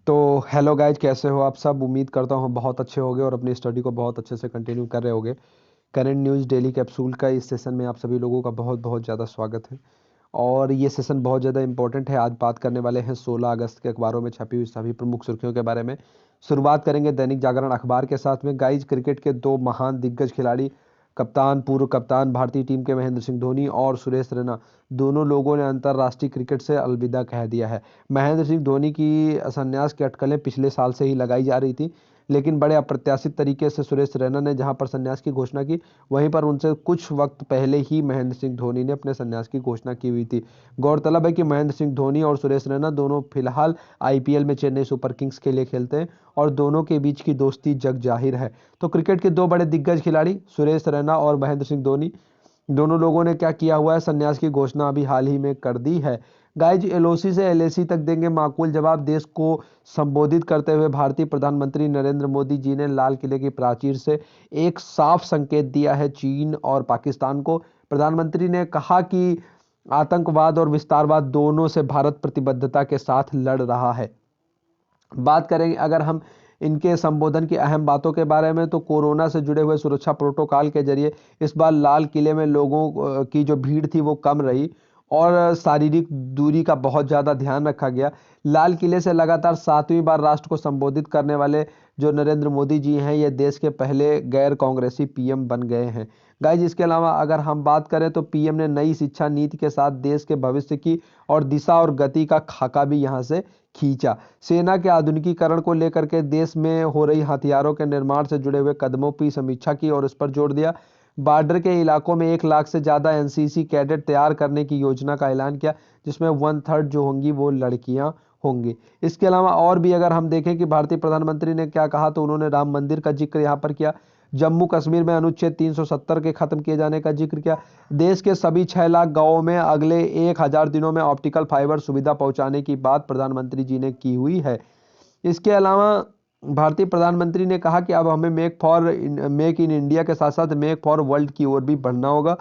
तो hello guys, कैसे हो आप सब। उम्मीद करता हूँ बहुत अच्छे होगे और अपनी स्टडी को बहुत अच्छे से कंटिन्यू कर रहे होगे। करंट न्यूज़ डेली कैप्सूल का इस सेशन में आप सभी लोगों का बहुत बहुत ज़्यादा स्वागत है। और ये सेशन बहुत ज़्यादा इंपॉर्टेंट है। आज बात करने वाले हैं 16 अगस्त के अखबारों में छपी हुई सभी प्रमुख सुर्खियों के बारे में। शुरुआत करेंगे दैनिक जागरण अखबार के साथ में। गाइज, क्रिकेट के दो महान दिग्गज खिलाड़ी, कप्तान, पूर्व कप्तान भारतीय टीम के महेंद्र सिंह धोनी और सुरेश रैना, दोनों लोगों ने अंतर्राष्ट्रीय क्रिकेट से अलविदा कह दिया है। महेंद्र सिंह धोनी की संन्यास की अटकलें पिछले साल से ही लगाई जा रही थी, लेकिन बड़े अप्रत्याशित तरीके से सुरेश रैना ने जहां पर संन्यास की घोषणा की, वहीं पर उनसे कुछ वक्त पहले ही महेंद्र सिंह धोनी ने अपने संन्यास की घोषणा की हुई थी। गौरतलब है कि महेंद्र सिंह धोनी और सुरेश रैना दोनों फिलहाल आईपीएल में चेन्नई सुपर किंग्स के लिए खेलते हैं और दोनों के बीच की दोस्ती जग जाहिर है। तो क्रिकेट के दो बड़े दिग्गज खिलाड़ी सुरेश रैना और महेंद्र सिंह धोनी, दोनों लोगों ने क्या किया हुआ है, संन्यास की घोषणा अभी हाल ही में कर दी है। गाइज, एलओसी से एलएसी तक देंगे माकूल जवाब। देश को संबोधित करते हुए भारतीय प्रधानमंत्री नरेंद्र मोदी जी ने लाल किले की प्राचीर से एक साफ संकेत दिया है चीन और पाकिस्तान को। प्रधानमंत्री ने कहा कि आतंकवाद और विस्तारवाद दोनों से भारत प्रतिबद्धता के साथ लड़ रहा है। बात करेंगे अगर हम इनके संबोधन की अहम बातों के बारे में, तो कोरोना से जुड़े हुए सुरक्षा प्रोटोकॉल के जरिए इस बार लाल किले में लोगों की जो भीड़ थी वो कम रही और शारीरिक दूरी का बहुत ज़्यादा ध्यान रखा गया। लाल किले से लगातार 7वीं बार राष्ट्र को संबोधित करने वाले जो नरेंद्र मोदी जी हैं, ये देश के पहले गैर कांग्रेसी पीएम बन गए हैं। गाइज, इसके अलावा अगर हम बात करें तो पीएम ने नई शिक्षा नीति के साथ देश के भविष्य की और दिशा और गति का खाका भी यहाँ से खींचा। सेना के आधुनिकीकरण को लेकर के देश में हो रही हथियारों के निर्माण से जुड़े हुए कदमों की समीक्षा की और इस पर जोर दिया। बॉर्डर के इलाकों में 1 लाख से ज़्यादा एनसीसी कैडेट तैयार करने की योजना का ऐलान किया, जिसमें 1/3 जो होंगी वो लड़कियां होंगी। इसके अलावा और भी अगर हम देखें कि भारतीय प्रधानमंत्री ने क्या कहा, तो उन्होंने राम मंदिर का जिक्र यहाँ पर किया। जम्मू कश्मीर में अनुच्छेद 370 के खत्म किए जाने का जिक्र किया। देश के सभी 6 लाख गांवों में अगले 1000 दिनों में ऑप्टिकल फाइबर सुविधा पहुंचाने की बात प्रधानमंत्री जी ने की हुई है। इसके अलावा भारतीय प्रधानमंत्री ने कहा कि अब हमें मेक इन इंडिया के साथ साथ मेक फॉर वर्ल्ड की ओर भी बढ़ना होगा।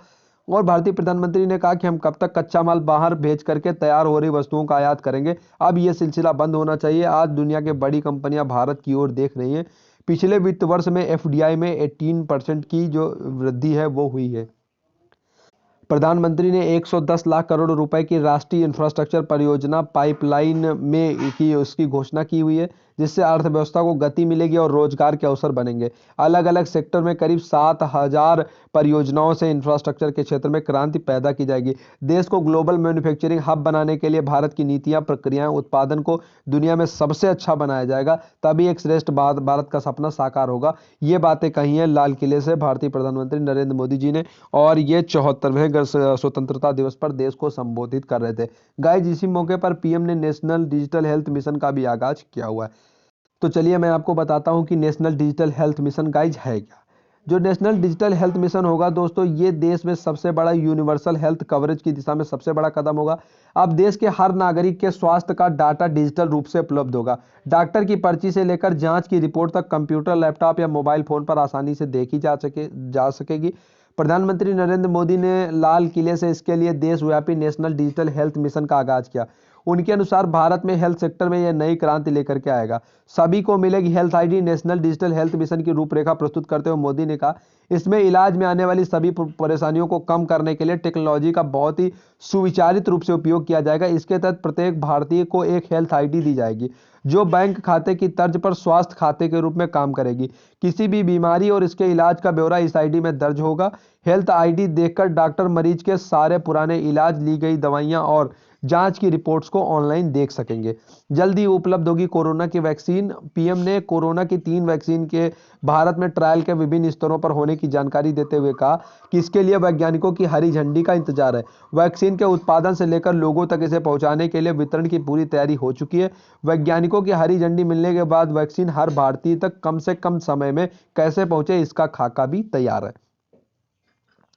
और भारतीय प्रधानमंत्री ने कहा कि हम कब तक कच्चा माल बाहर भेज करके तैयार हो रही वस्तुओं का आयात करेंगे, अब यह सिलसिला बंद होना चाहिए। आज दुनिया के बड़ी कंपनियां भारत की ओर देख रही हैं। पिछले वित्त वर्ष में एफडीआई में 18% की जो वृद्धि है वो हुई है। प्रधानमंत्री ने 110 लाख करोड़ रुपए की राष्ट्रीय इंफ्रास्ट्रक्चर परियोजना पाइपलाइन में की उसकी घोषणा की हुई है, जिससे अर्थव्यवस्था को गति मिलेगी और रोजगार के अवसर बनेंगे। अलग अलग सेक्टर में करीब 7000 परियोजनाओं से इंफ्रास्ट्रक्चर के क्षेत्र में क्रांति पैदा की जाएगी। देश को ग्लोबल मैन्युफैक्चरिंग हब बनाने के लिए भारत की नीतियां, प्रक्रियाएं, उत्पादन को दुनिया में सबसे अच्छा बनाया जाएगा, तभी एक श्रेष्ठ भारत का सपना साकार होगा। ये बातें कही हैं लाल किले से भारतीय प्रधानमंत्री नरेंद्र मोदी जी ने, और ये 74वें स्वतंत्रता दिवस पर देश को संबोधित कर रहे थे। गाइस, इसी मौके पर पीएम ने नेशनल डिजिटल हेल्थ मिशन का भी आगाज किया हुआ है। तो चलिए मैं आपको बताता हूं कि national digital health mission guys है क्या। जो नेशनल डिजिटल हेल्थ मिशन होगा दोस्तों, ये देश में सबसे बड़ा यूनिवर्सल हेल्थ कवरेज की दिशा में सबसे बड़ा कदम होगा। अब देश के हर नागरिक के स्वास्थ्य का डाटा डिजिटल रूप से उपलब्ध होगा। डॉक्टर की पर्ची से लेकर जांच की रिपोर्ट तक कंप्यूटर, लैपटॉप या मोबाइल फोन पर आसानी से देखी जा सकेगी। प्रधानमंत्री नरेंद्र मोदी ने लाल किले से इसके लिए देशव्यापी नेशनल डिजिटल हेल्थ मिशन का आगाज किया। उनके अनुसार भारत में हेल्थ सेक्टर में यह नई क्रांति लेकर के आएगा। सभी को मिलेगी health ID. National digital health mission की रूपरेखा प्रस्तुत करते हुए मोदी ने कहा, इसमें इलाज में आने वाली सभी परेशानियों को कम करने के लिए टेक्नोलॉजी का बहुत ही सुविचारित रूप से उपयोग किया जाएगा। इसके तहत प्रत्येक भारतीय को एक हेल्थ आईडी दी जाएगी, जो बैंक खाते की तर्ज पर स्वास्थ्य खाते के रूप में काम करेगी। किसी भी बीमारी और इसके इलाज का ब्यौरा इस आईडी में दर्ज होगा। हेल्थ आईडी देखकर डॉक्टर मरीज के सारे पुराने इलाज, ली गई दवाइयां और जांच की रिपोर्ट्स को ऑनलाइन देख सकेंगे। जल्दी उपलब्ध होगी कोरोना की वैक्सीन। पीएम ने कोरोना की 3 वैक्सीन के भारत में ट्रायल के विभिन्न स्तरों पर होने की जानकारी देते हुए कहा कि इसके लिए वैज्ञानिकों की हरी झंडी का इंतजार है। वैक्सीन के उत्पादन से लेकर लोगों तक इसे पहुंचाने के लिए वितरण की पूरी तैयारी हो चुकी है। वैज्ञानिकों की हरी झंडी मिलने के बाद वैक्सीन हर भारतीय तक कम से कम समय में कैसे पहुंचे, इसका खाका भी तैयार है।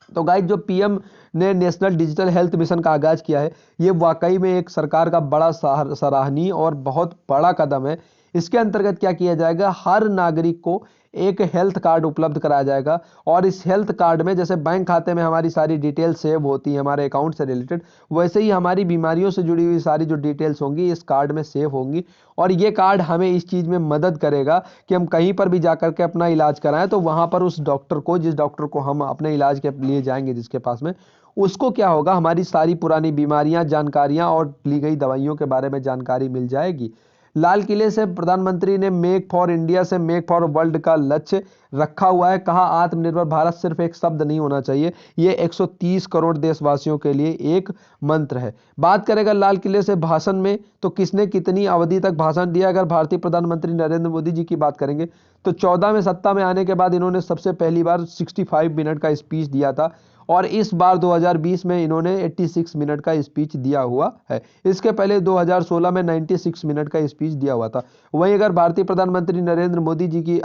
तो गाइस, जो पीएम ने नेशनल डिजिटल हेल्थ मिशन का आगाज किया है, ये वाकई में एक सरकार का बड़ा सराहनीय और बहुत बड़ा कदम है। इसके अंतर्गत क्या किया जाएगा, हर नागरिक को एक हेल्थ कार्ड उपलब्ध कराया जाएगा और इस हेल्थ कार्ड में जैसे बैंक खाते में हमारी सारी डिटेल सेव होती है हमारे अकाउंट से रिलेटेड, वैसे ही हमारी बीमारियों से जुड़ी हुई सारी जो डिटेल्स होंगी इस कार्ड में सेव होंगी और ये कार्ड हमें इस चीज़ में मदद करेगा कि हम कहीं पर भी जाकर के अपना इलाज कराएं तो वहां पर उस डॉक्टर को, जिस डॉक्टर को हम अपने इलाज के लिए जाएंगे जिसके पास में, उसको क्या होगा, हमारी सारी पुरानी बीमारियां, जानकारियां और ली गई दवाइयों के बारे में जानकारी मिल जाएगी। लाल किले से प्रधानमंत्री ने मेक फॉर इंडिया से मेक फॉर वर्ल्ड का लक्ष्य रखा हुआ है। कहा आत्मनिर्भर भारत सिर्फ एक शब्द नहीं होना चाहिए, ये 130 करोड़ देशवासियों के लिए एक मंत्र है। बात करेगा लाल किले से भाषण में तो किसने कितनी अवधि तक भाषण दिया, अगर भारतीय प्रधानमंत्री नरेंद्र मोदी जी की बात करेंगे तो 14 में सत्ता में आने के बाद इन्होंने सबसे पहली बार 65 मिनट का स्पीच दिया था और इस बार 2020 में इन्होंने 86 मिनट का स्पीच दिया हुआ है। इसके पहले 2016 में 96 मिनट का स्पीच दिया हुआ था। वहीं अगर भारतीय प्रधानमंत्री नरेंद्र मोदी जी की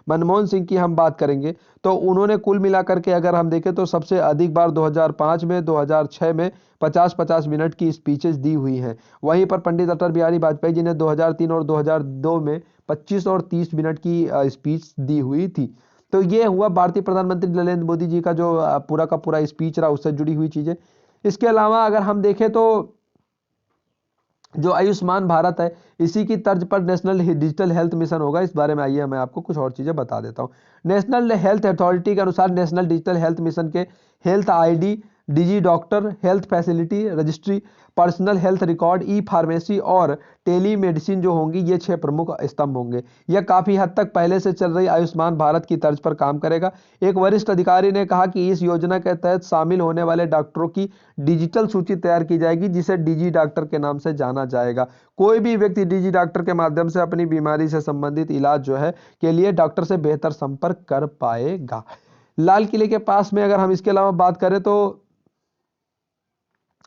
मनमोहन सिंह की हम बात करेंगे तो उन्होंने कुल मिलाकर के अगर हम देखें तो सबसे अधिक बार 2005 में, 2006 में 50-50 मिनट की स्पीचेस दी हुई हैं। वहीं पर पंडित अटल बिहारी वाजपेयी जी ने 2003 और 2002 में 25 और 30 मिनट की स्पीच दी हुई थी। तो ये हुआ भारतीय प्रधानमंत्री नरेंद्र मोदी जी का जो पूरा का पूरा स्पीच रहा उससे जुड़ी हुई चीजें। इसके अलावा अगर हम देखें तो जो आयुष्मान भारत है इसी की तर्ज पर नेशनल डिजिटल हेल्थ मिशन होगा। इस बारे में आइए मैं आपको कुछ और चीजें बता देता हूं। नेशनल हेल्थ अथॉरिटी के अनुसार नेशनल डिजिटल हेल्थ मिशन के health ID, digi doctor, health facility registry, personal health record, e pharmacy और टेली मेडिसिन जो होंगी ये 6 प्रमुख स्तंभ होंगे। यह काफी हद तक पहले से चल रही आयुष्मान भारत की तर्ज पर काम करेगा। एक वरिष्ठ अधिकारी ने कहा कि इस योजना के तहत शामिल होने वाले डॉक्टरों की डिजिटल सूची तैयार की जाएगी जिसे डिजी डॉक्टर के नाम से जाना जाएगा। कोई भी व्यक्ति डिजी डॉक्टर के माध्यम से अपनी बीमारी से संबंधित इलाज जो है के लिए डॉक्टर से बेहतर संपर्क कर पाएगा। लाल किले के पास में अगर हम इसके अलावा बात करें तो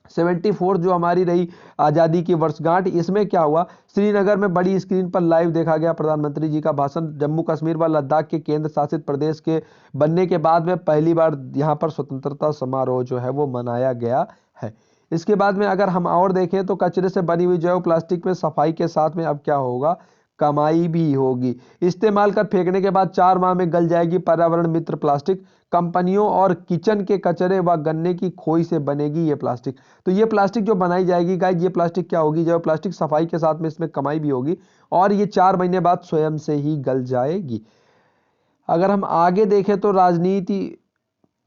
74 जो हमारी रही आजादी की वर्षगांठ, इसमें क्या हुआ, श्रीनगर में बड़ी स्क्रीन पर लाइव देखा गया प्रधानमंत्री जी का भाषण। जम्मू कश्मीर व लद्दाख के केंद्र शासित प्रदेश के बनने के बाद में पहली बार यहां पर स्वतंत्रता समारोह जो है वो मनाया गया है। इसके बाद में अगर हम और देखें तो कचरे से बनी हुई जैव प्लास्टिक में सफाई के साथ में अब क्या होगा, कमाई भी होगी। इस्तेमाल कर फेंकने के बाद 4 माह में गल जाएगी पर्यावरण मित्र प्लास्टिक। कंपनियों और किचन के कचरे व गन्ने की खोई से बनेगी ये प्लास्टिक। तो ये प्लास्टिक जो बनाई जाएगी गाइस, ये प्लास्टिक क्या होगी, जो प्लास्टिक सफाई के साथ में इसमें कमाई भी होगी और ये 4 महीने बाद स्वयं से ही गल जाएगी। अगर हम आगे देखें तो राजनीति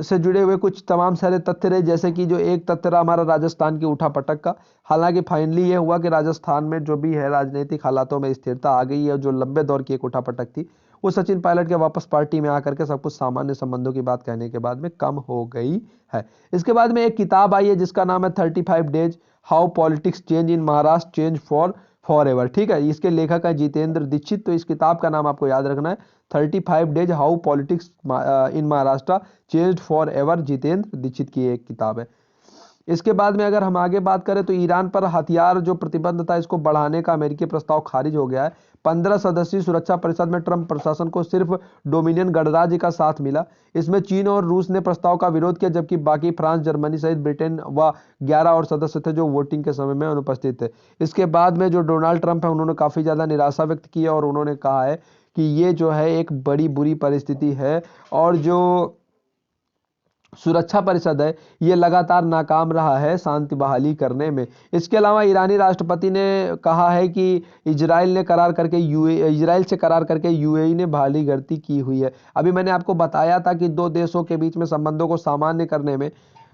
से जुड़े हुए कुछ तमाम सारे तथ्य रहे, जैसे कि जो एक तथ्य रहा हमारा राजस्थान की उठापटक का। हालांकि फाइनली ये हुआ कि राजस्थान में जो भी है राजनीतिक हालातों में स्थिरता आ गई है। जो लंबे दौर की एक उठापटक थी वो सचिन पायलट के वापस पार्टी में आकर के सब कुछ सामान्य संबंधों की बात कहने के बाद में कम हो गई है। इसके बाद में एक किताब आई है जिसका नाम है 35 days how politics change in Maharashtra change for ever. ठीक है, इसके लेखक है जितेंद्र दीक्षित। तो इस किताब का नाम आपको याद रखना है 35 days how politics in Maharashtra changed forever, Jitendra Dixit की एक किताब है। इसके बाद में अगर हम आगे बात करें तो ईरान पर हथियार जो प्रतिबंध था इसको बढ़ाने का अमेरिकी प्रस्ताव खारिज हो गया है। 15 सदस्यीय सुरक्षा परिषद में ट्रंप प्रशासन को सिर्फ डोमिनियन गणराज्य का साथ मिला। इसमें चीन और रूस ने प्रस्ताव का विरोध किया जबकि बाकी फ्रांस, जर्मनी सहित ब्रिटेन व 11 और सदस्य थे जो वोटिंग के समय में अनुपस्थित थे। इसके बाद में जो डोनाल्ड ट्रंप है उन्होंने काफी ज्यादा निराशा व्यक्त की है और उन्होंने कहा है कि ये जो है एक बड़ी बुरी परिस्थिति है और जो सुरक्षा परिषद है ये लगातार नाकाम रहा है शांति बहाली करने में। इसके अलावा ईरानी राष्ट्रपति ने कहा है कि इजराइल से करार करके यूएई ने भारी गलती की हुई है। अभी मैंने आपको बताया था कि दो देशों के बीच में संबंधों को सामान्य करने में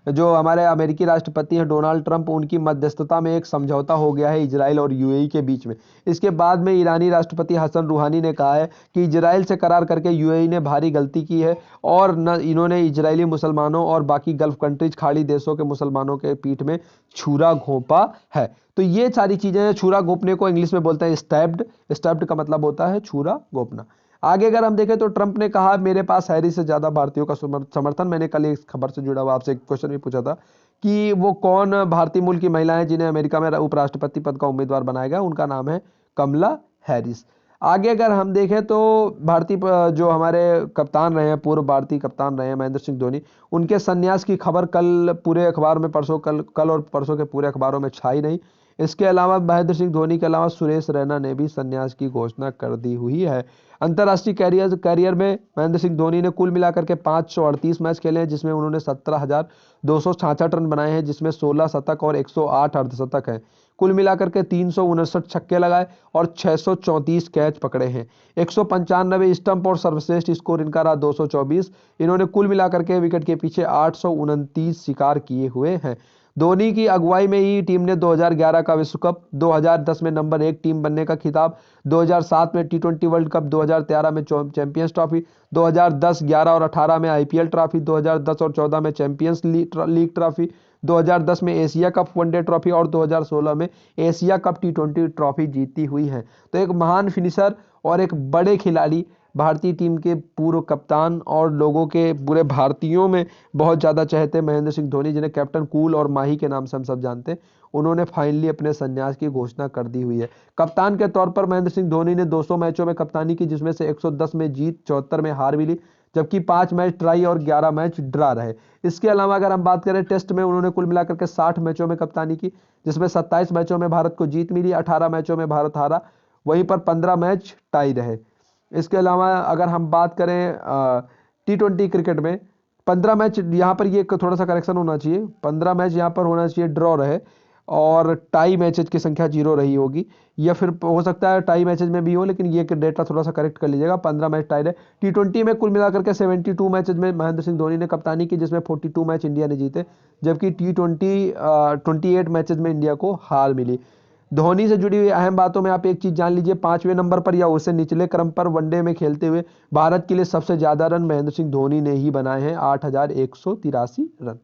जो हमारे अमेरिकी राष्ट्रपति हैं डोनाल्ड ट्रंप, उनकी मध्यस्थता में एक समझौता हो गया है इजराइल और यूएई के बीच में। इसके बाद में ईरानी राष्ट्रपति हसन रूहानी ने कहा है कि इजराइल से करार करके यूएई ने भारी गलती की है और न इन्होंने इजरायली मुसलमानों और बाकी गल्फ कंट्रीज, खाड़ी देशों के मुसलमानों के पीठ में छुरा घोंपा है। तो ये सारी चीजें, छुरा घोंपने को इंग्लिश में बोलते हैं स्टैब्ड। स्टैब्ड का मतलब होता है छुरा घोंपना। आगे अगर हम देखें तो ट्रंप ने कहा मेरे पास हैरिस से ज्यादा भारतीयों का समर्थन। मैंने कल इस खबर से जुड़ा हुआ आपसे एक क्वेश्चन भी पूछा था कि वो कौन भारतीय मूल की महिला है जिन्हें अमेरिका में उपराष्ट्रपति पद का उम्मीदवार बनाया गया। उनका नाम है कमला हैरिस। आगे अगर हम देखें तो भारतीय जो हमारे कप्तान रहे हैं, पूर्व भारतीय कप्तान रहे हैं महेंद्र सिंह धोनी, उनके संन्यास की खबर कल पूरे अखबार में कल और परसों के पूरे अखबारों में छाई नहीं। इसके अलावा महेंद्र सिंह धोनी के अलावा सुरेश रैना ने भी संन्यास की घोषणा कर दी हुई है। अंतर्राष्ट्रीय कैरियर में महेंद्र सिंह धोनी ने कुल मिलाकर के 538 मैच खेले हैं, जिसमें उन्होंने 17,266 रन बनाए हैं, जिसमें 16 शतक और 108 अर्धशतक हैं। कुल मिलाकर के 359 छक्के लगाए और 634 कैच पकड़े हैं। 195 स्टंप और सर्वश्रेष्ठ स्कोर इनका रहा 224। इन्होंने कुल मिलाकर के विकेट के पीछे 829 शिकार किए हुए हैं। धोनी की अगुवाई में ही टीम ने 2011 का विश्व कप, 2010 में नंबर 1 टीम बनने का खिताब, 2007 में टी20 वर्ल्ड कप, 2013 में चैंपियंस ट्रॉफी, 2010, 11 और 18 में आईपीएल ट्रॉफी, 2010 और 14 में चैंपियंस लीग ट्रॉफी, 2010 में एशिया कप वनडे ट्रॉफी और 2016 में एशिया कप टी20 ट्रॉफी जीती हुई है। तो एक महान फिनिशर और एक बड़े खिलाड़ी, भारतीय टीम के पूर्व कप्तान और लोगों के पूरे भारतीयों में बहुत ज़्यादा चहेते महेंद्र सिंह धोनी, जिन्हें कैप्टन कूल और माही के नाम से हम सब जानते हैं, उन्होंने फाइनली अपने संन्यास की घोषणा कर दी हुई है। कप्तान के तौर पर महेंद्र सिंह धोनी ने 200 मैचों में कप्तानी की, जिसमें से 110 में जीत, 74 में हार मिली, जबकि 5 मैच ट्राई और 11 मैच ड्रा रहे। इसके अलावा अगर हम बात करें टेस्ट में, उन्होंने कुल मिलाकर के 60 मैचों में कप्तानी की, जिसमें 27 मैचों में भारत को जीत मिली, 18 मैचों में भारत हारा, वहीं पर 15 मैच टाई रहे। इसके अलावा अगर हम बात करें टी20 क्रिकेट में 15 मैच, यहाँ पर ये थोड़ा सा करेक्शन होना चाहिए, 15 मैच यहाँ पर होना चाहिए ड्रॉ रहे और टाई मैचेज की संख्या 0 रही होगी, या फिर हो सकता है टाई मैचेज में भी हो, लेकिन ये डेटा थोड़ा सा करेक्ट कर लीजिएगा। 15 मैच टाई रहे। टी20 में कुल मिलाकर के 72 मैचेज में महेंद्र सिंह धोनी ने कप्तानी की, जिसमें 42 मैच इंडिया ने जीते, जबकि टी20 28 मैचेज में इंडिया को हार मिली। धोनी से जुड़ी हुई अहम बातों में आप एक चीज जान लीजिए, 5वें नंबर पर या उससे निचले क्रम पर वनडे में खेलते हुए भारत के लिए सबसे ज्यादा रन महेंद्र सिंह धोनी ने ही बनाए हैं, 8,183 रन।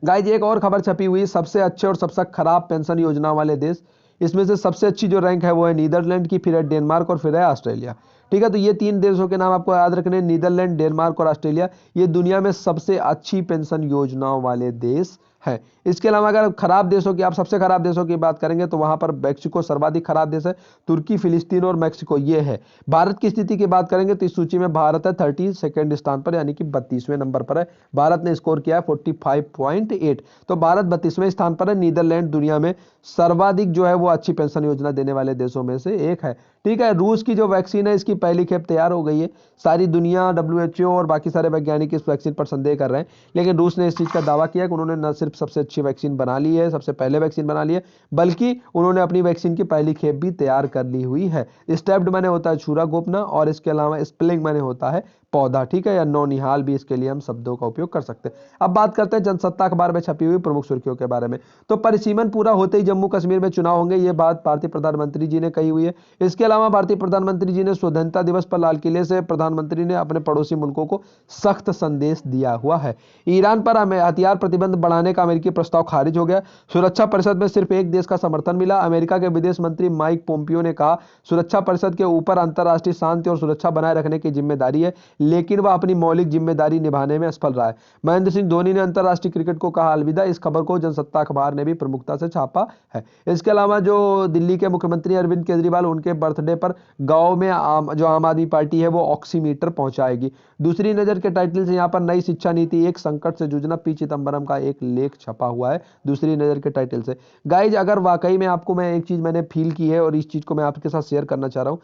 गाइज एक और खबर छपी हुई, सबसे अच्छे और सबसे खराब पेंशन योजना वाले देश। इसमें से सबसे अच्छी जो रैंक है वो है नीदरलैंड की, फिर है डेनमार्क और फिर है ऑस्ट्रेलिया। ठीक है, तो ये 3 देशों के नाम आपको याद रखने, नीदरलैंड, डेनमार्क और ऑस्ट्रेलिया, ये दुनिया में सबसे अच्छी पेंशन योजनाओं वाले देश है। इसके अलावा अगर खराब देशों की, आप सबसे खराब देशों की बात करेंगे तो वहां पर मैक्सिको सर्वाधिक खराब देश है, तुर्की, फिलिस्तीन और मैक्सिको ये है। भारत की स्थिति की बात करेंगे तो इस सूची में भारत है 32वें स्थान पर, यानी कि 32वें नंबर पर है। भारत ने स्कोर किया है 45.8, तो भारत 32वें स्थान पर है। नीदरलैंड दुनिया में सर्वाधिक जो है वो अच्छी पेंशन योजना देने वाले देशों में से एक है। ठीक है, रूस की जो वैक्सीन है इसकी पहली खेप तैयार हो गई है। सारी दुनिया, WHO और बाकी सारे वैज्ञानिक इस वैक्सीन पर संदेह कर रहे हैं, लेकिन रूस ने इस चीज का दावा किया कि उन्होंने न सिर्फ सबसे अच्छी वैक्सीन बना ली है, सबसे पहले वैक्सीन बना ली है, बल्कि उन्होंने अपनी वैक्सीन की पहली खेप भी तैयार कर ली हुई है। स्टेप्ड माने होता है छुरा गोपना, और इसके अलावा स्प्लिंग माने होता है पौधा। ठीक है, या नौनिहाल भी इसके लिए हम शब्दों का उपयोग कर सकते हैं। अब बात करते हैं जनसत्ता अखबार में छपी हुई प्रमुख सुर्खियों के बारे में। तो परिसीमन पूरा होते ही जम्मू कश्मीर में चुनाव होंगे, ये बात भारतीय प्रधानमंत्री जी ने कही हुई है। इसके अलावा भारतीय प्रधानमंत्री जी ने स्वतंत्रता दिवस पर लाल किले से प्रधानमंत्री ने अपने पड़ोसी मुल्कों को सख्त संदेश दिया हुआ है। ईरान पर हथियार प्रतिबंध बढ़ाने का अमेरिकी प्रस्ताव खारिज हो गया। सुरक्षा परिषद में सिर्फ एक देश का समर्थन मिला। अमेरिका के विदेश मंत्री माइक पोम्पियो ने कहा, सुरक्षा परिषद के ऊपर अंतर्राष्ट्रीय शांति और सुरक्षा बनाए रखने की जिम्मेदारी है, लेकिन वह अपनी मौलिक जिम्मेदारी निभाने में असफल रहा है। महेंद्र सिंह धोनी ने अंतर्राष्ट्रीय क्रिकेट को कहा अलविदा। इस खबर को जनसत्ता अखबार ने भी प्रमुखता से छापा है। इसके अलावा जो दिल्ली के मुख्यमंत्री अरविंद केजरीवाल, उनके बर्थडे पर गांव में जो आम आदमी पार्टी है वो ऑक्सीमीटर पहुंचाएगी। दूसरी नजर के टाइटल से यहाँ पर नई शिक्षा नीति, एक संकट से जूझना, पी चिदम्बरम का एक लेख छपा हुआ है दूसरी नजर के टाइटल से। गाइज अगर वाकई में आपको, मैं एक चीज मैंने फील की है और इस चीज को मैं आपके साथ शेयर करना चाह रहा हूं,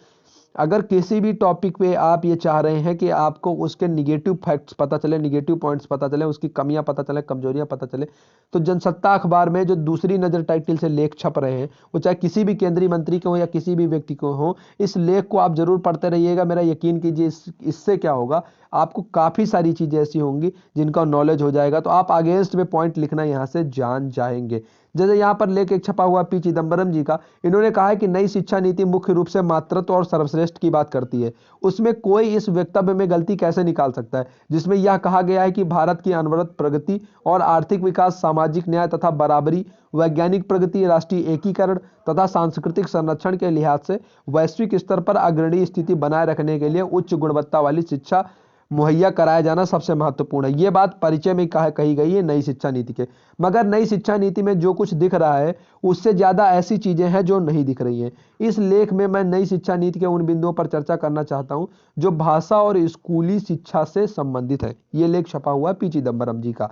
अगर किसी भी टॉपिक पे आप ये चाह रहे हैं कि आपको उसके निगेटिव फैक्ट्स पता चले, निगेटिव पॉइंट्स पता चले, उसकी कमियां पता चले, कमजोरियां पता चले, तो जनसत्ता अखबार में जो दूसरी नजर टाइटल से लेख छप रहे हैं, वो चाहे किसी भी केंद्रीय मंत्री के हो या किसी भी व्यक्ति को हो, इस लेख को आप जरूर पढ़ते रहिएगा। मेरा यकीन कीजिए, इससे क्या होगा, आपको काफी सारी चीजें ऐसी होंगी जिनका नॉलेज हो जाएगा, तो आप अगेंस्ट में पॉइंट लिखना यहां से जान जाएंगे। जैसे यहाँ पर लेख एक छपा हुआ पी चिदम्बरम जी का, इन्होंने कहा है कि नई शिक्षा नीति मुख्य रूप से मातृत्व और सर्वश्रेष्ठ की बात करती है। उसमें कोई इस वक्तव्य में गलती कैसे निकाल सकता है जिसमें यह कहा गया है कि भारत की अनवरत प्रगति और आर्थिक विकास, सामाजिक न्याय तथा बराबरी, वैज्ञानिक प्रगति, राष्ट्रीय एकीकरण तथा सांस्कृतिक संरक्षण के लिहाज से वैश्विक स्तर पर अग्रणी स्थिति बनाए रखने के लिए उच्च गुणवत्ता वाली शिक्षा मुहैया कराया जाना सबसे महत्वपूर्ण है। यह बात परिचय में कही गई है नई शिक्षा नीति के। मगर नई शिक्षा नीति में जो कुछ दिख रहा है उससे ज्यादा ऐसी चीजें हैं जो नहीं दिख रही हैं। इस लेख में मैं नई शिक्षा नीति के उन बिंदुओं पर चर्चा करना चाहता हूं जो भाषा और स्कूली शिक्षा से संबंधित है। यह लेख छपा हुआ है पी चिदम्बरम जी का।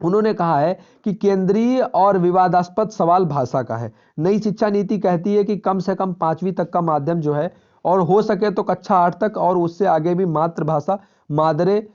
उन्होंने कहा है कि केंद्रीय और विवादास्पद सवाल भाषा का है। नई शिक्षा नीति कहती है कि कम से कम 5वीं तक का माध्यम जो है, और हो सके तो कक्षा 8 तक और उससे आगे भी मातृभाषा, मादरे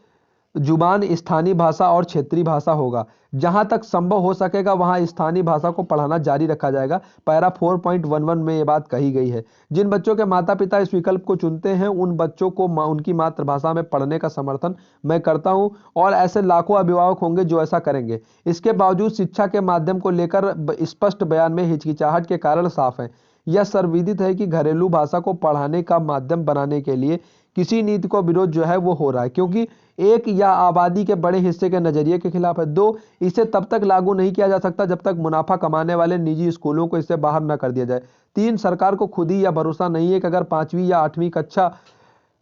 जुबान, स्थानीय भाषा और क्षेत्रीय भाषा होगा। जहां तक संभव हो सकेगा वहां स्थानीय भाषा को पढ़ाना जारी रखा जाएगा। पैरा 4.11 में ये बात कही गई है। जिन बच्चों के माता पिता इस विकल्प को चुनते हैं उन बच्चों को उनकी मातृभाषा में पढ़ने का समर्थन मैं करता हूं, और ऐसे लाखों अभिभावक होंगे जो ऐसा करेंगे। इसके बावजूद शिक्षा के माध्यम को लेकर स्पष्ट बयान में हिचकिचाहट के कारण साफ है। यह सर्वविदित है कि घरेलू भाषा को पढ़ाने का माध्यम बनाने के लिए किसी नीति को विरोध जो है वो हो रहा है, क्योंकि एक, या आबादी के बड़े हिस्से के नजरिए के खिलाफ है। दो, इसे तब तक लागू नहीं किया जा सकता जब तक मुनाफा कमाने वाले निजी स्कूलों को इससे बाहर न कर दिया जाए। तीन, सरकार को खुद ही यह भरोसा नहीं है कि अगर 5वीं या 8वीं कक्षा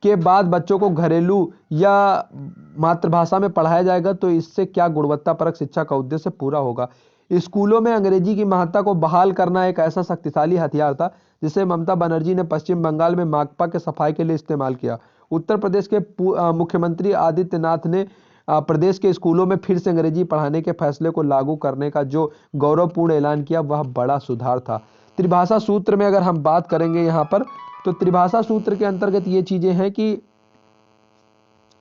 के बाद बच्चों को घरेलू या मातृभाषा में पढ़ाया जाएगा तो इससे क्या गुणवत्तापरक शिक्षा का उद्देश्य पूरा होगा। स्कूलों में अंग्रेजी की महत्ता को बहाल करना एक ऐसा शक्तिशाली हथियार था जिसे ममता बनर्जी ने पश्चिम बंगाल में माकपा के सफाई के लिए इस्तेमाल किया। उत्तर प्रदेश के मुख्यमंत्री आदित्यनाथ ने प्रदेश के स्कूलों में फिर से अंग्रेजी पढ़ाने के फैसले को लागू करने का जो गौरवपूर्ण ऐलान किया वह बड़ा सुधार था। त्रिभाषा सूत्र में अगर हम बात करेंगे यहाँ पर, तो त्रिभाषा सूत्र के अंतर्गत ये चीजें हैं कि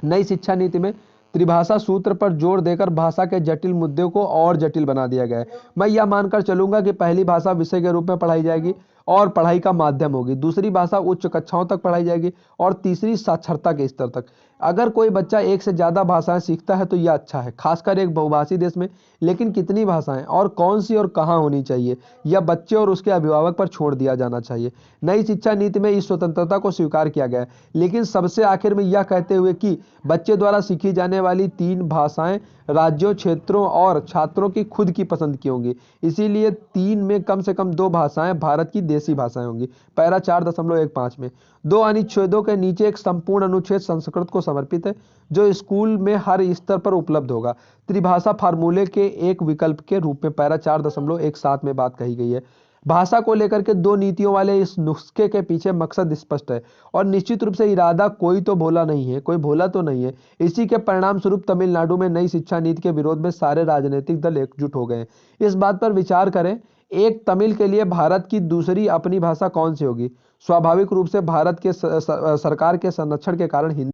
नई शिक्षा नीति में त्रिभाषा सूत्र पर जोर देकर भाषा के जटिल मुद्दे को और जटिल बना दिया गया है। मैं यह मानकर चलूंगा कि पहली भाषा विषय के रूप में पढ़ाई जाएगी और पढ़ाई का माध्यम होगी, दूसरी भाषा उच्च कक्षाओं तक पढ़ाई जाएगी और तीसरी साक्षरता के स्तर तक। अगर कोई बच्चा एक से ज्यादा भाषाएं सीखता है तो यह अच्छा है, खासकर एक बहुभाषी देश में। लेकिन कितनी भाषाएं और कौन सी और कहां होनी चाहिए, यह बच्चे और उसके अभिभावक पर छोड़ दिया जाना चाहिए। नई शिक्षा नीति में इस स्वतंत्रता को स्वीकार किया गया है, लेकिन सबसे आखिर में यह कहते हुए कि बच्चे द्वारा सीखी जाने वाली 3 भाषाएं राज्यों, क्षेत्रों और छात्रों की खुद की पसंद की होंगी। इसीलिए 3 में कम से कम 2 भाषाएं भारत की देसी भाषाएं होंगी। पैरा 4.15 में 2 अनुच्छेदों के नीचे एक संपूर्ण अनुच्छेद संस्कृत को समर्पित है, जो स्कूल में हर स्तर पर उपलब्ध होगा। त्रिभाषा फार्मूले के एक विकल्प के रूप में पैरा 4.17 में बात कही गई है। भाषा को लेकर के 2 नीतियों वाले इस नुस्खे के पीछे मकसद स्पष्ट है और निश्चित रूप से इरादा कोई भोला तो नहीं है। इसी के परिणाम स्वरूप तमिलनाडु में नई शिक्षा नीति के विरोध में सारे राजनीतिक दल एकजुट हो गए हैं। इस बात पर विचार करें, एक तमिल के लिए भारत की दूसरी अपनी भाषा कौन सी होगी? स्वाभाविक रूप से भारत के सरकार के संरक्षण के कारण हिंदी,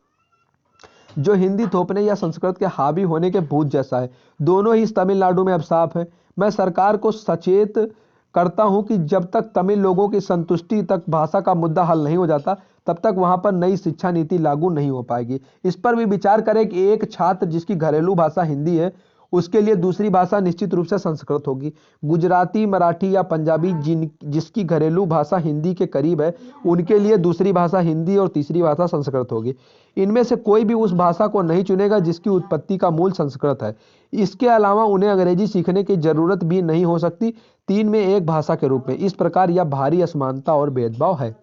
जो हिंदी थोपने या संस्कृत के हावी होने के भूत जैसा है। दोनों ही तमिलनाडु में अब साफ है। मैं सरकार को सचेत करता हूं कि जब तक तमिल लोगों की संतुष्टि तक भाषा का मुद्दा हल नहीं हो जाता तब तक वहां पर नई शिक्षा नीति लागू नहीं हो पाएगी। इस पर भी विचार करें कि एक छात्र जिसकी घरेलू भाषा हिंदी है उसके लिए दूसरी भाषा निश्चित रूप से संस्कृत होगी। गुजराती, मराठी या पंजाबी जिसकी घरेलू भाषा हिंदी के करीब है उनके लिए दूसरी भाषा हिंदी और तीसरी भाषा संस्कृत होगी। इनमें से कोई भी उस भाषा को नहीं चुनेगा जिसकी उत्पत्ति का मूल संस्कृत है। इसके अलावा उन्हें अंग्रेजी सीखने की जरूरत भी नहीं हो सकती 3 में 1 भाषा के रूप में। इस प्रकार यह भारी असमानता और भेदभाव है।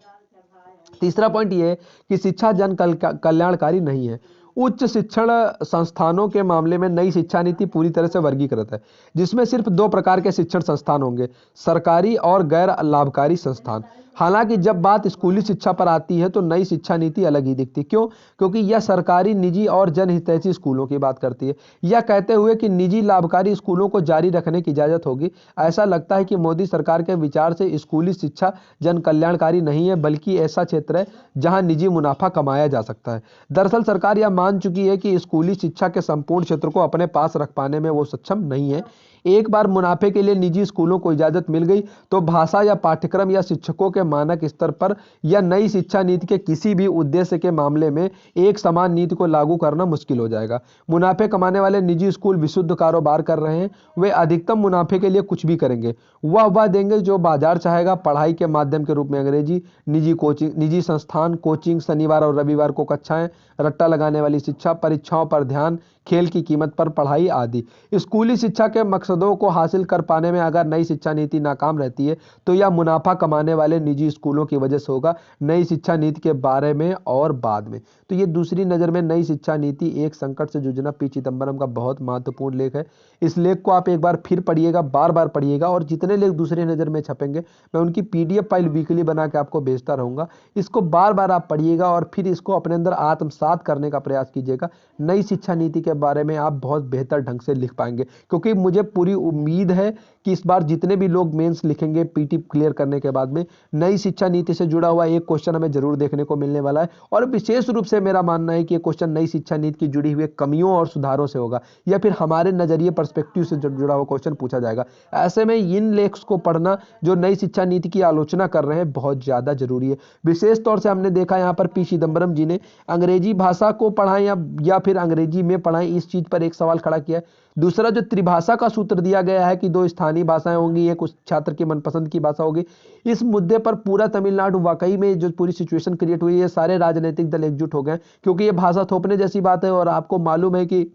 तीसरा पॉइंट यह है कि शिक्षा जन कल्याणकारी नहीं है। उच्च शिक्षण संस्थानों के मामले में नई शिक्षा नीति पूरी तरह से वर्गीकृत है, जिसमें सिर्फ 2 प्रकार के शिक्षण संस्थान होंगे, सरकारी और गैर लाभकारी संस्थान। हालांकि जब बात स्कूली शिक्षा पर आती है तो नई शिक्षा नीति अलग ही दिखती। क्यों? क्योंकि यह सरकारी, निजी और जनहितैषी स्कूलों की बात करती है, यह कहते हुए कि निजी लाभकारी स्कूलों को जारी रखने की इजाजत होगी। ऐसा लगता है कि मोदी सरकार के विचार से स्कूली शिक्षा जन कल्याणकारी नहीं है, बल्कि ऐसा क्षेत्र है जहां निजी मुनाफा कमाया जा सकता है। दरअसल सरकार यह मान चुकी है कि स्कूली शिक्षा के संपूर्ण क्षेत्र को अपने पास रख पाने में वो सक्षम नहीं है। एक बार मुनाफे के लिए निजी स्कूलों को इजाजत मिल गई तो भाषा या पाठ्यक्रम या शिक्षकों के मानक स्तर पर या नई शिक्षा नीति के किसी भी उद्देश्य के मामले में एक समान नीति को लागू करना मुश्किल हो जाएगा। मुनाफे कमाने वाले निजी स्कूल विशुद्ध कारोबार कर रहे हैं, वे अधिकतम मुनाफे के लिए कुछ भी करेंगे। वह देंगे जो बाजार चाहेगा। पढ़ाई के माध्यम के रूप में अंग्रेजी, निजी संस्थान, कोचिंग, शनिवार और रविवार को कक्षाएं, रट्टा लगाने वाली शिक्षा, परीक्षाओं पर ध्यान, खेल की कीमत पर पढ़ाई आदि। स्कूली शिक्षा के मकसद मकसदों को हासिल कर पाने में अगर नई शिक्षा नीति नाकाम रहती है तो यह मुनाफा कमाने वाले निजी स्कूलों की वजह से होगा, नई शिक्षा नीति के बारे में और बाद में। तो ये दूसरी नज़र में नई शिक्षा नीति एक संकट से जूझना पी चिदम्बरम का बहुत महत्वपूर्ण लेख है। इस लेख को आप एक बार फिर पढ़िएगा, बार बार पढ़िएगा, और जितने लेख दूसरी नज़र में छपेंगे मैं उनकी PDF फाइल वीकली बना के आपको भेजता रहूँगा। इसको बार बार आप पढ़िएगा और फिर इसको अपने अंदर आत्मसात करने का प्रयास कीजिएगा। नई शिक्षा नीति के बारे में आप बहुत बेहतर ढंग से लिख पाएंगे, क्योंकि मुझे पूरी उम्मीद है कि इस बार जितने भी लोग मेंस लिखेंगे PT क्लियर करने के बाद में, नई शिक्षा नीति से जुड़ा हुआ एक क्वेश्चन हमें जरूर देखने को मिलने वाला है। और विशेष रूप से मेरा मानना है कि ये क्वेश्चन नई शिक्षा नीति की जुड़ी हुई कमियों और सुधारों से होगा, या फिर हमारे नजरिए पर्सपेक्टिव से जुड़ा हुआ क्वेश्चन पूछा जाएगा। ऐसे में इन लेख्स को पढ़ना जो नई शिक्षा नीति की आलोचना कर रहे हैं बहुत ज्यादा जरूरी है। विशेष तौर से हमने देखा यहाँ पर पी चिदम्बरम जी ने अंग्रेजी भाषा को पढ़ाएं या फिर अंग्रेजी में पढ़ाएं, इस चीज पर एक सवाल खड़ा किया है। दूसरा, जो त्रिभाषा का सूत्र दिया गया है कि 2 स्थानीय भाषाएं होंगी, एक उस छात्र की मनपसंद की भाषा होगी, इस मुद्दे पर पूरा तमिलनाडु, वाकई में जो पूरी सिचुएशन क्रिएट हुई है, सारे राजनीतिक दल एकजुट हो गए, क्योंकि ये भाषा थोपने जैसी बात है। और आपको मालूम है कि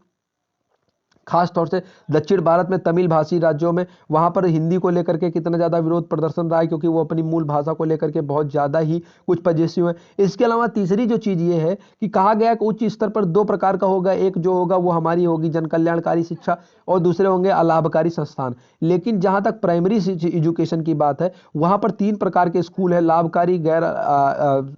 खास तौर से दक्षिण भारत में तमिल भाषी राज्यों में वहां पर हिंदी को लेकर के कितना ज्यादा विरोध प्रदर्शन रहा है, क्योंकि वो अपनी मूल भाषा को लेकर के बहुत ज्यादा ही कुछ पजेसिव है। इसके अलावा तीसरी जो चीज ये है कि कहा गया कि उच्च स्तर पर 2 प्रकार का होगा, एक जो होगा वो हमारी होगी जन कल्याणकारी शिक्षा, और दूसरे होंगे अलाभकारी संस्थान। लेकिन जहां तक प्राइमरी एजुकेशन की बात है, वहां पर 3 प्रकार के स्कूल है, लाभकारी, गैर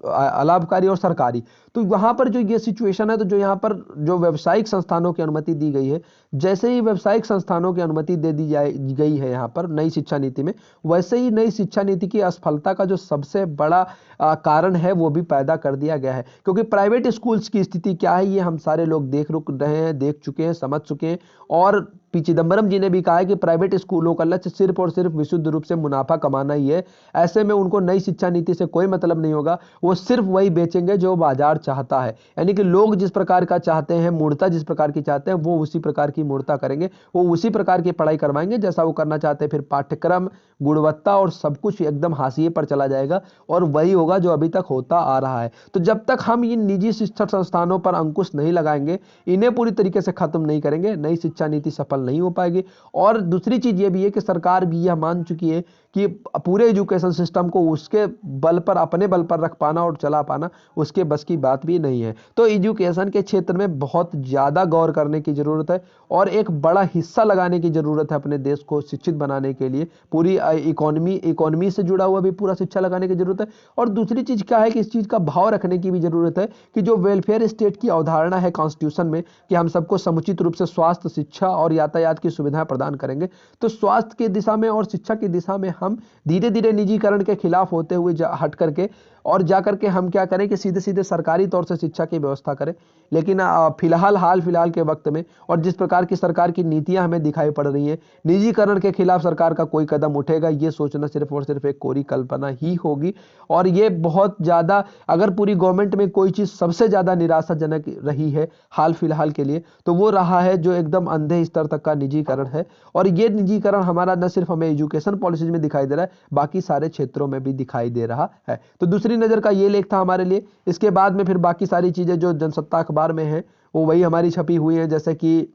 अलाभकारी और सरकारी। तो वहां पर जो ये सिचुएशन है, तो जो यहाँ पर जो व्यावसायिक संस्थानों की अनुमति दी गई है, जैसे ही व्यावसायिक संस्थानों की अनुमति दे दी गई है यहाँ पर नई शिक्षा नीति में, वैसे ही नई शिक्षा नीति की असफलता का जो सबसे बड़ा कारण है वो भी पैदा कर दिया गया है। क्योंकि प्राइवेट स्कूल्स की स्थिति क्या है ये हम सारे लोग देख रहे हैं, देख चुके हैं, समझ चुके हैं। और पी चिदम्बरम जी ने भी कहा है कि प्राइवेट स्कूलों का लक्ष्य सिर्फ और सिर्फ विशुद्ध रूप से मुनाफा कमाना ही है। ऐसे में उनको नई शिक्षा नीति से कोई मतलब नहीं होगा, वो सिर्फ वही बेचेंगे जो बाजार चाहता है। यानी कि लोग जिस प्रकार का चाहते हैं, मूर्ता जिस प्रकार की चाहते हैं, वो उसी प्रकार की मूर्ता करेंगे, वो उसी प्रकार की पढ़ाई करवाएंगे जैसा वो करना चाहते हैं। फिर पाठ्यक्रम, गुणवत्ता और सब कुछ एकदम हाशिए पर चला जाएगा, और वही होगा जो अभी तक होता आ रहा है। तो जब तक हम इन निजी शिक्षा संस्थानों पर अंकुश नहीं लगाएंगे, इन्हें पूरी तरीके से खत्म नहीं करेंगे, नई शिक्षा नीति सफल नहीं हो पाएगी। और दूसरी चीज ये भी है कि सरकार भी यह मान चुकी है कि पूरे एजुकेशन सिस्टम को उसके बल पर, अपने बल पर रख पाना और चला पाना उसके बस की बात भी नहीं है। तो एजुकेशन के क्षेत्र में बहुत ज्यादा गौर करने की जरूरत है, और एक बड़ा हिस्सा लगाने की जरूरत है अपने देश को शिक्षित बनाने के लिए। पूरी इकोनॉमी से जुड़ा हुआ भी पूरा शिक्षा लगाने की जरूरत है। और दूसरी चीज क्या है कि इस चीज का भाव रखने की भी जरूरत है कि जो वेलफेयर स्टेट की अवधारणा है कॉन्स्टिट्यूशन में, कि हम सबको समुचित रूप से स्वास्थ्य, शिक्षा और यातायात की सुविधाएं प्रदान करेंगे, तो स्वास्थ्य की दिशा में और शिक्षा की दिशा में हम धीरे धीरे निजीकरण के खिलाफ होते हुए हट करके और जाकर के हम क्या करें कि सीधे सीधे सरकारी तौर से शिक्षा की व्यवस्था करें। लेकिन हाल फिलहाल के वक्त में और जिस प्रकार की सरकार की नीतियां हमें दिखाई पड़ रही हैं, निजीकरण के खिलाफ सरकार का कोई कदम उठेगा ये सोचना सिर्फ और सिर्फ एक कोरी कल्पना ही होगी। और ये बहुत ज्यादा, अगर पूरी गवर्नमेंट में कोई चीज सबसे ज्यादा निराशाजनक रही है हाल फिलहाल के लिए, तो वो रहा है जो एकदम अंधे स्तर तक का निजीकरण है। और ये निजीकरण हमारा न सिर्फ हमें एजुकेशन पॉलिसीज में दिखाई दे रहा है, बाकी सारे क्षेत्रों में भी दिखाई दे रहा है। तो दूसरी नजर का ये लेख था हमारे लिए। इसके बाद में फिर बाकी सारी चीजें जो जनसत्ता अखबार में है वो वही हमारी छपी हुई है, जैसे कि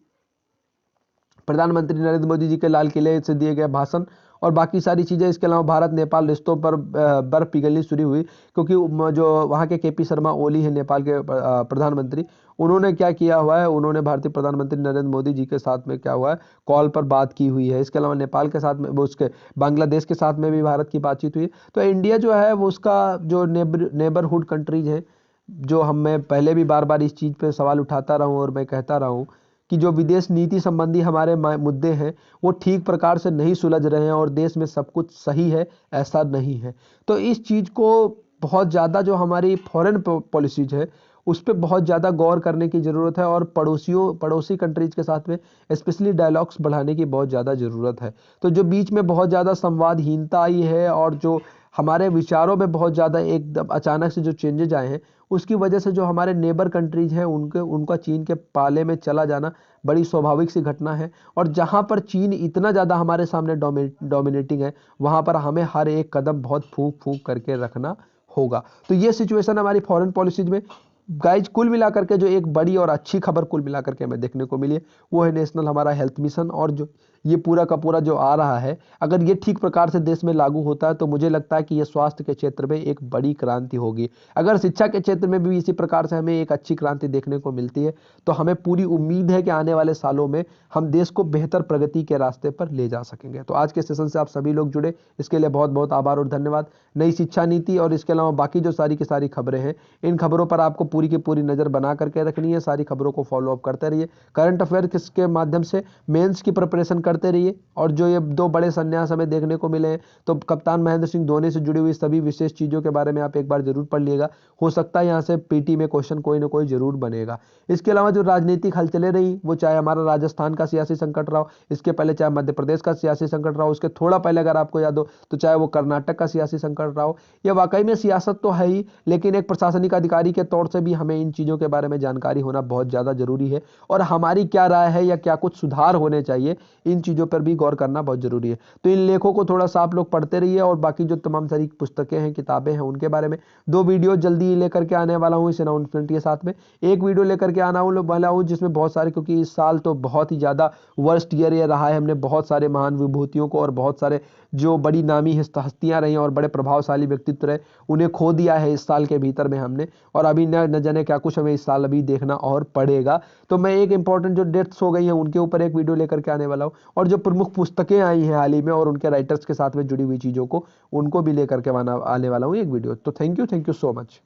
प्रधानमंत्री नरेंद्र मोदी जी के लाल किले से दिए गए भाषण और बाकी सारी चीजें। इसके अलावा भारत नेपाल रिश्तों पर बर्फ पिघलनी शुरू हुई, क्योंकि जो वहाँ के KP शर्मा ओली है नेपाल के प्रधानमंत्री, उन्होंने क्या किया हुआ है, उन्होंने भारतीय प्रधानमंत्री नरेंद्र मोदी जी के साथ में क्या हुआ है, कॉल पर बात की हुई है। इसके अलावा नेपाल के साथ में, उसके बांग्लादेश के साथ में भी भारत की बातचीत हुई। तो इंडिया जो है वो उसका जो नेबरहुड कंट्रीज है, जो मैं पहले भी बार बार इस चीज़ पे सवाल उठाता रहा हूँ और मैं कहता रहा हूँ कि जो विदेश नीति संबंधी हमारे मुद्दे हैं वो ठीक प्रकार से नहीं सुलझ रहे हैं और देश में सब कुछ सही है, ऐसा नहीं है। तो इस चीज़ को बहुत ज़्यादा, जो हमारी फॉरेन पॉलिसीज है उस पर बहुत ज़्यादा गौर करने की ज़रूरत है, और पड़ोसी कंट्रीज के साथ में स्पेशली डायलॉग्स बढ़ाने की बहुत ज़्यादा ज़रूरत है। तो जो बीच में बहुत ज़्यादा संवादहीनता आई है और जो हमारे विचारों में बहुत ज़्यादा एकदम अचानक से जो चेंजेज आए हैं, उसकी वजह से जो हमारे नेबर कंट्रीज हैं उनका चीन के पाले में चला जाना बड़ी स्वाभाविक सी घटना है। और जहां पर चीन इतना ज़्यादा हमारे सामने डोमिनेटिंग है, वहां पर हमें हर एक कदम बहुत फूंक फूंक करके रखना होगा। तो ये सिचुएशन हमारी फॉरेन पॉलिसीज में गाइज कुल मिला करके जो एक बड़ी और अच्छी खबर कुल मिला करके हमें देखने को मिली है वो है नेशनल हमारा हेल्थ मिशन, और जो ये पूरा का पूरा जो आ रहा है, अगर ये ठीक प्रकार से देश में लागू होता है तो मुझे लगता है कि ये स्वास्थ्य के क्षेत्र में एक बड़ी क्रांति होगी। अगर शिक्षा के क्षेत्र में भी इसी प्रकार से हमें एक अच्छी क्रांति देखने को मिलती है तो हमें पूरी उम्मीद है कि आने वाले सालों में हम देश को बेहतर प्रगति के रास्ते पर ले जा सकेंगे। तो आज के सेशन से आप सभी लोग जुड़े, इसके लिए बहुत बहुत आभार और धन्यवाद। नई शिक्षा नीति और इसके अलावा बाकी जो सारी की सारी खबरें हैं, इन खबरों पर आपको पूरी की पूरी नज़र बना करके रखनी है। सारी खबरों को फॉलो अप करते रहिए, करंट अफेयर के माध्यम से मेंस की प्रिपरेशन करते रहिए। और जो ये 2 बड़े संन्यास हमें देखने को मिले हैं, तो कप्तान महेंद्र सिंह धोनी से जुड़ी हुई सभी विशेष चीज़ों के बारे में आप एक बार जरूर पढ़ लीजिएगा। हो सकता है यहाँ से पीटी में क्वेश्चन कोई ना कोई जरूर बनेगा। इसके अलावा जो राजनीतिक हलचलें रही, वो चाहे हमारा राजस्थान का सियासी संकट रहा हो, इसके पहले चाहे मध्य प्रदेश का सियासी संकट रहा हो, उसके थोड़ा पहले अगर आपको याद हो तो चाहे वो कर्नाटक का सियासी संकट रहा हो, यह वाकई में सियासत तो है ही, लेकिन एक प्रशासनिक अधिकारी के तौर से भी हमें इन चीज़ों के बारे में जानकारी होना बहुत ज़्यादा जरूरी है। और हमारी क्या राय है या क्या कुछ सुधार होने चाहिए, इन चीज़ों पर भी गौर करना बहुत जरूरी है। तो इन लेखों को थोड़ा सा आप लोग पढ़ते रहिए और बाकी जो तमाम सारी पुस्तकें हैं, किताबें हैं, उनके बारे में 2 वीडियो जल्दी लेकर के आने वाला हूँ इस अनाउंसमेंट के साथ में। एक वीडियो लेकर के आना वाला हूँ जिसमें बहुत सारे, क्योंकि इस साल तो बहुत ही ज़्यादा वर्स्ट ईयर ये रहा है, हमने बहुत सारे महान विभूतियों को और बहुत सारे जो बड़ी नामी हस्तियां रही और बड़े प्रभावशाली व्यक्तित्व रहे, उन्हें खो दिया है इस साल के भीतर में हमने। और अभी न जाने क्या कुछ हमें इस साल अभी देखना और पड़ेगा। तो मैं एक इंपॉर्टेंट जो डेथ्स हो गई हैं उनके ऊपर एक वीडियो लेकर के आने वाला हूँ, और जो प्रमुख पुस्तकें आई हैं हाल ही में और उनके राइटर्स के साथ में जुड़ी हुई चीज़ों को, उनको भी लेकर के आने वाला हूँ एक वीडियो। तो थैंक यू सो मच।